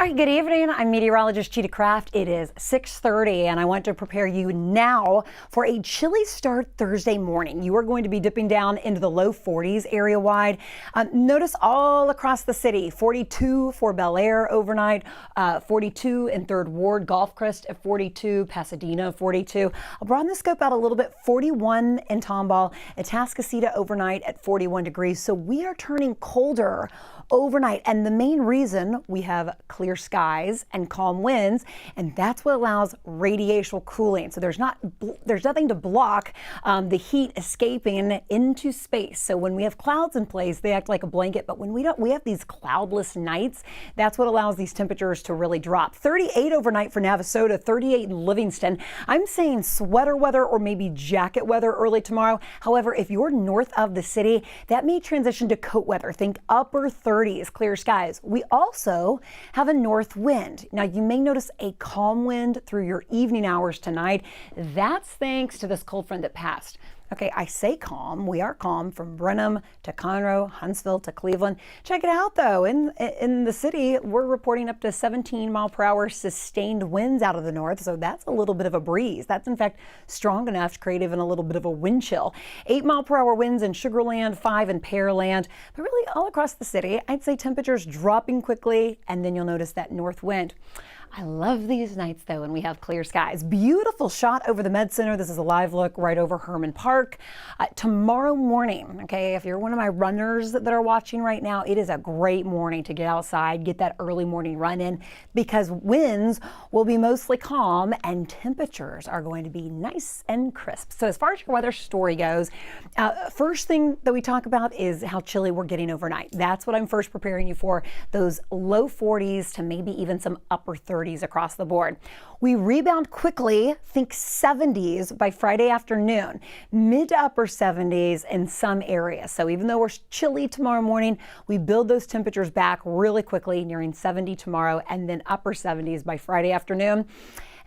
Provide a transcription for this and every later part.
All right, good evening. I'm meteorologist Chita Craft. It is 6:30 and I want to prepare you now for a chilly start Thursday morning. You are going to be dipping down into the low 40s area wide. Notice all across the city, 42 for Bel Air overnight, 42 in 3rd Ward, Gulfcrest at 42, Pasadena 42. I'll broaden the scope out a little bit, 41 in Tomball, Atascocita overnight at 41 degrees. So we are turning colder overnight, and the main reason we have clear skies and calm winds, and that's what allows radiational cooling. So there's nothing to block the heat escaping into space. So when we have clouds in place, they act like a blanket, but when we have these cloudless nights, that's what allows these temperatures to really drop. 38 overnight for Navasota, 38 in Livingston. I'm saying sweater weather or maybe jacket weather early tomorrow. However, if you're north of the city, that may transition to coat weather. Think upper 30s, clear skies. We also have a north wind. Now you may notice a calm wind through your evening hours tonight. That's thanks to this cold front that passed. Okay, I say calm. We are calm from Brenham to Conroe, Huntsville to Cleveland. Check it out though. In the city, we're reporting up to 17 mile per hour sustained winds out of the north. So that's a little bit of a breeze. That's in fact strong enough to create even a little bit of a wind chill. 8 mile per hour winds in Sugar Land, 5 in Pearland, but really all across the city, I'd say temperatures dropping quickly. And then you'll notice that north wind. I love these nights though when we have clear skies. Beautiful shot over the Med Center. This is a live look right over Herman Park. Tomorrow morning, okay, if you're one of my runners that are watching right now, it is a great morning to get outside, get that early morning run in because winds will be mostly calm and temperatures are going to be nice and crisp. So as far as your weather story goes, first thing that we talk about is how chilly we're getting overnight. That's what I'm first preparing you for, those low 40s to maybe even some upper 30s across the board. We rebound quickly, think 70s by Friday afternoon, mid to upper 70s in some areas. So even though we're chilly tomorrow morning, we build those temperatures back really quickly, nearing 70 tomorrow and then upper 70s by Friday afternoon. And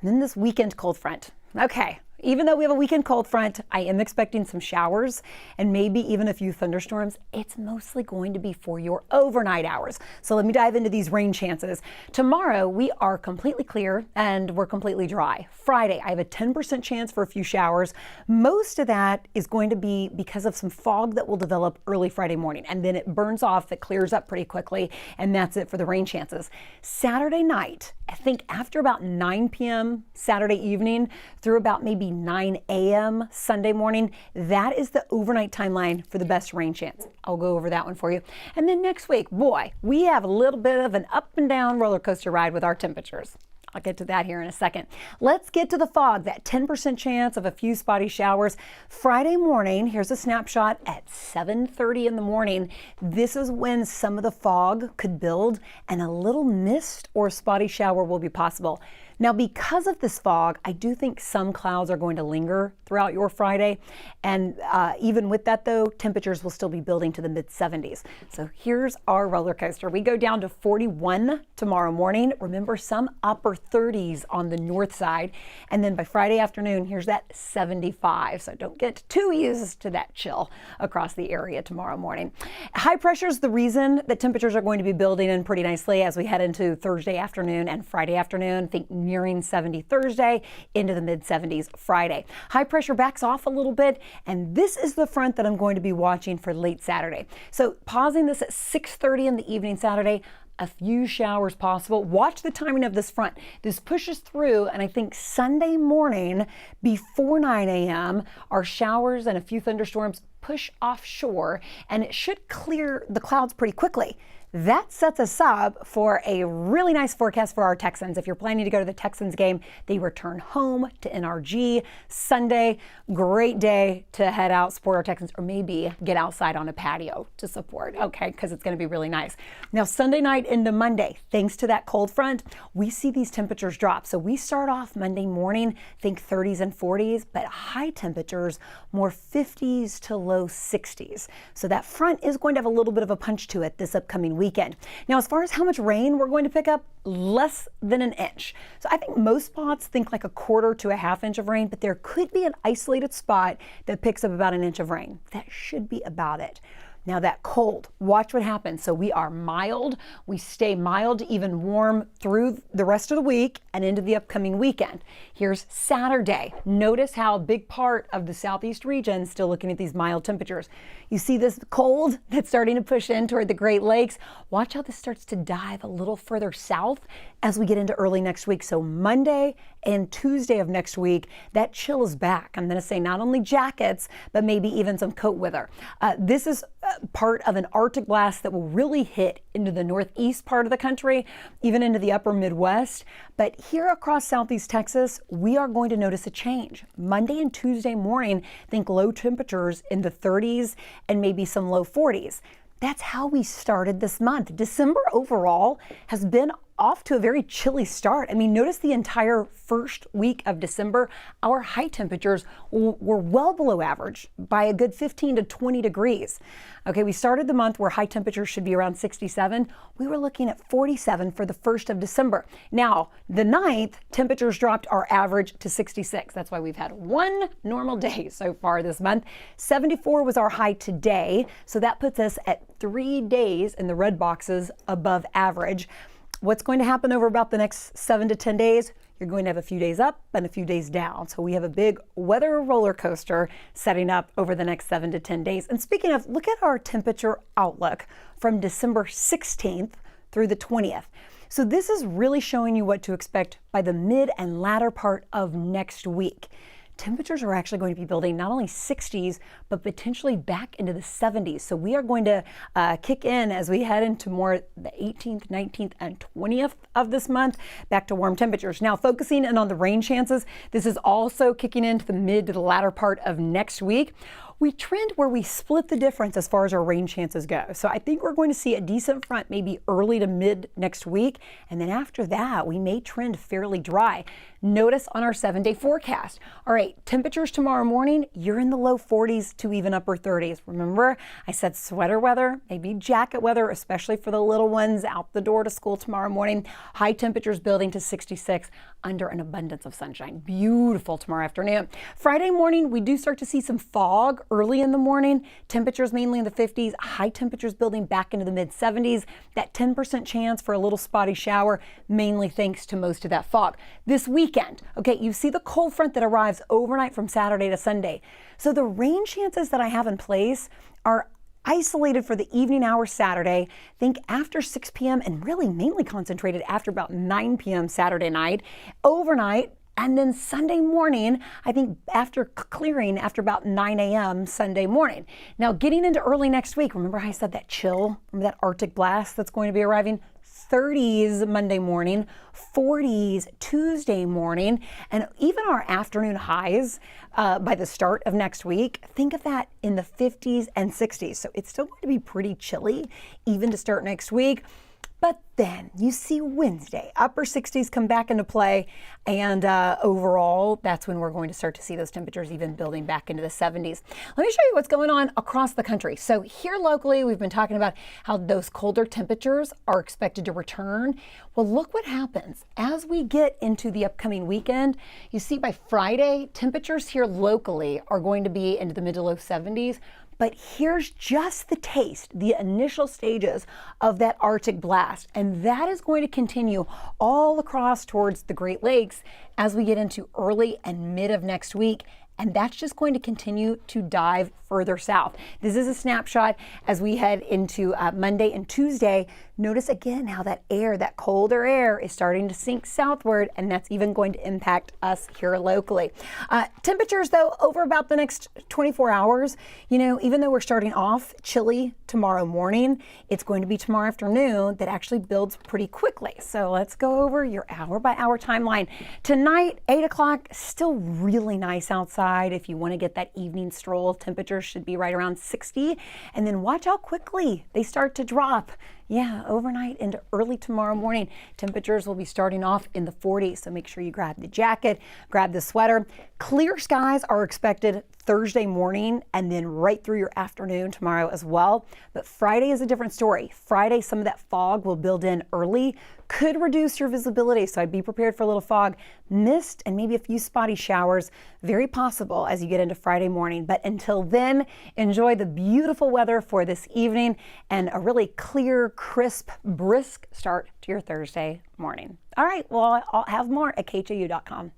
then this weekend cold front. Okay. Even though we have a weekend cold front, I am expecting some showers and maybe even a few thunderstorms. It's mostly going to be for your overnight hours. So let me dive into these rain chances. Tomorrow, we are completely clear and we're completely dry. Friday, I have a 10% chance for a few showers. Most of that is going to be because of some fog that will develop early Friday morning, and then it burns off, it clears up pretty quickly, and that's it for the rain chances. Saturday night, I think after about 9 p.m. Saturday evening through about maybe 9 a.m. Sunday morning, that is the overnight timeline for the best rain chance. I'll go over that one for you. And then next week, boy, we have a little bit of an up and down roller coaster ride with our temperatures. I'll get to that here in a second. Let's get to the fog, that 10% chance of a few spotty showers. Friday morning, here's a snapshot at 7:30 in the morning. This is when some of the fog could build and a little mist or spotty shower will be possible. Now, because of this fog, I do think some clouds are going to linger throughout your Friday. And even with that, though, temperatures will still be building to the mid 70s. So here's our roller coaster. We go down to 41 tomorrow morning. Remember, some upper 30s on the north side. And then by Friday afternoon, here's that 75. So don't get too used to that chill across the area tomorrow morning. High pressure is the reason that temperatures are going to be building in pretty nicely as we head into Thursday afternoon and Friday afternoon. Think nearing 70 Thursday, into the mid 70s Friday. High pressure backs off a little bit, and this is the front that I'm going to be watching for late Saturday. So pausing this at 6:30 in the evening Saturday, a few showers possible. Watch the timing of this front. This pushes through, and I think Sunday morning before 9 a.m., our showers and a few thunderstorms push offshore, and it should clear the clouds pretty quickly. That sets us up for a really nice forecast for our Texans. If you're planning to go to the Texans game, they return home to NRG Sunday. Great day to head out, support our Texans, or maybe get outside on a patio to support, okay, because it's going to be really nice. Now, Sunday night into Monday, thanks to that cold front, we see these temperatures drop. So we start off Monday morning, think 30s and 40s, but high temperatures, more 50s to low 60s. So that front is going to have a little bit of a punch to it this upcoming weekend. Now, as far as how much rain we're going to pick up, less than an inch. So I think most spots think like a quarter to a half inch of rain, but there could be an isolated spot that picks up about an inch of rain. That should be about it. Now that cold, watch what happens. So we are mild. We stay mild to even warm through the rest of the week and into the upcoming weekend. Here's Saturday. Notice how a big part of the southeast region is still looking at these mild temperatures. You see this cold that's starting to push in toward the Great Lakes. Watch how this starts to dive a little further south as we get into early next week. So Monday and Tuesday of next week, that chill is back. I'm going to say not only jackets, but maybe even some coat weather. This is part of an Arctic blast that will really hit into the northeast part of the country, even into the upper Midwest. But here across southeast Texas, we are going to notice a change. Monday and Tuesday morning, think low temperatures in the 30s and maybe some low 40s. That's how we started this month. December overall has been off to a very chilly start. I mean, notice the entire first week of December, our high temperatures were well below average by a good 15 to 20 degrees. Okay, we started the month where high temperatures should be around 67. We were looking at 47 for the 1st of December. Now, the 9th, temperatures dropped our average to 66. That's why we've had one normal day so far this month. 74 was our high today, so that puts us at 3 days in the red boxes above average. What's going to happen over about the next 7 to 10 days? You're going to have a few days up and a few days down. So we have a big weather roller coaster setting up over the next 7 to 10 days. And speaking of, look at our temperature outlook from December 16th through the 20th. So this is really showing you what to expect by the mid and latter part of next week. Temperatures are actually going to be building not only 60s, but potentially back into the 70s. So we are going to kick in as we head into more the 18th, 19th, and 20th of this month, back to warm temperatures. Now, focusing in on the rain chances, this is also kicking into the mid to the latter part of next week. We trend where we split the difference as far as our rain chances go. So I think we're going to see a decent front maybe early to mid next week. And then after that, we may trend fairly dry. Notice on our 7-day forecast. All right, temperatures tomorrow morning, you're in the low 40s to even upper 30s. Remember, I said sweater weather, maybe jacket weather, especially for the little ones out the door to school tomorrow morning. High temperatures building to 66 under an abundance of sunshine. Beautiful tomorrow afternoon. Friday morning, we do start to see some fog early in the morning. Temperatures mainly in the 50s, high temperatures building back into the mid 70s. That 10% chance for a little spotty shower, mainly thanks to most of that fog. This weekend, okay, you see the cold front that arrives overnight from Saturday to Sunday. So the rain chances that I have in place are isolated for the evening hours Saturday, think after 6 p.m. and really mainly concentrated after about 9 p.m. Saturday night, overnight, and then Sunday morning, I think after clearing after about 9 a.m. Sunday morning. Now getting into early next week, remember how I said that chill, remember that Arctic blast that's going to be arriving? 30s Monday morning, 40s Tuesday morning, and even our afternoon highs by the start of next week, think of that in the 50s and 60s. So it's still going to be pretty chilly even to start next week. But then you see Wednesday, upper 60s come back into play, and overall, that's when we're going to start to see those temperatures even building back into the 70s. Let me show you what's going on across the country. So here locally, we've been talking about how those colder temperatures are expected to return. Well, look what happens as we get into the upcoming weekend. You see by Friday, temperatures here locally are going to be into the mid to low 70s. But here's just the taste, the initial stages of that Arctic blast. And that is going to continue all across towards the Great Lakes as we get into early and mid of next week. And that's just going to continue to dive further south. This is a snapshot as we head into Monday and Tuesday. Notice again how that air, that colder air, is starting to sink southward, and that's even going to impact us here locally. Temperatures, though, over about the next 24 hours, you know, even though we're starting off chilly tomorrow morning, it's going to be tomorrow afternoon that actually builds pretty quickly. So let's go over your hour by hour timeline. Tonight, 8 o'clock, still really nice outside. If you want to get that evening stroll, temperatures should be right around 60. And then watch how quickly they start to drop. Yeah, overnight into early tomorrow morning, temperatures will be starting off in the 40s. So make sure you grab the jacket, grab the sweater. Clear skies are expected Thursday morning and then right through your afternoon tomorrow as well. But Friday is a different story. Friday, some of that fog will build in early, could reduce your visibility. So I'd be prepared for a little fog, mist, and maybe a few spotty showers. Very possible as you get into Friday morning. But until then, enjoy the beautiful weather for this evening and a really clear, crisp, brisk start to your Thursday morning. All right, well, I'll have more at KHOU.com.